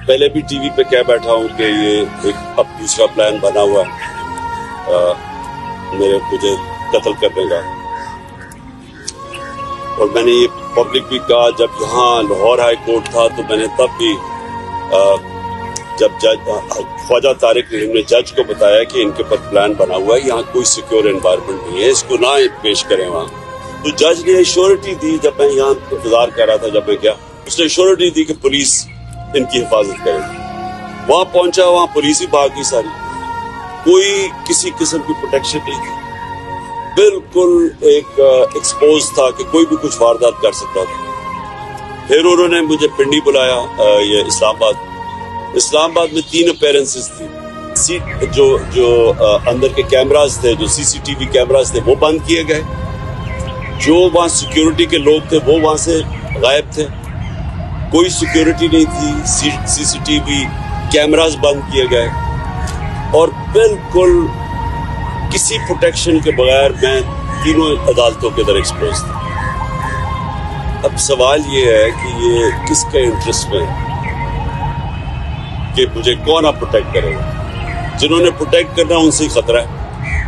پہلے بھی T V پہ کہہ بیٹھا ہوں کہ یہ ایک اب دوسرا پلان بنا ہوا ہے مجھے قتل کرنے کا، اور میں نے یہ پبلک بھی کہا جب یہاں لاہور ہائی کورٹ تھا تو میں نے تب بھی جب جج خواجہ طارق رحیم نے جج کو بتایا کہ ان کے پر پلان بنا ہوا ہے، یہاں کوئی سیکیور انوائرمنٹ نہیں ہے، اس کو نہ پیش کریں وہاں، تو جج نے ایشورٹی دی جب میں یہاں انتظار کر رہا تھا، جب میں گیا اس نے ایشورٹی دی کہ پولیس ان کی حفاظت کرے گی۔ وہاں پہنچا، وہاں پولیس ہی بھاگ گئی ساری، کوئی کسی قسم کی پروٹیکشن نہیں تھی، بالکل ایک ایکسپوز تھا کہ کوئی بھی کچھ واردات کر سکتا تھا۔ پھر انہوں نے مجھے پنڈی بلایا، یہ اسلام آباد میں 3 اپیرنسز تھی، جو اندر کے کیمراز تھے، جو سی سی ٹی وی کیمراز تھے وہ بند کیے گئے، جو وہاں سیکیورٹی کے لوگ تھے وہ وہاں سے غائب تھے، کوئی سیکیورٹی نہیں تھی، سی سی ٹی وی کیمراز بند کیے گئے، اور بالکل کسی پروٹیکشن کے بغیر میں تینوں عدالتوں کے اندر ایکسپوز تھا۔ اب سوال یہ ہے کہ یہ کس کا انٹرسٹ میں ہے کہ مجھے کون آپ پروٹیکٹ کرے گا؟ جنہوں نے پروٹیکٹ کرنا ان سے ہی خطرہ ہے۔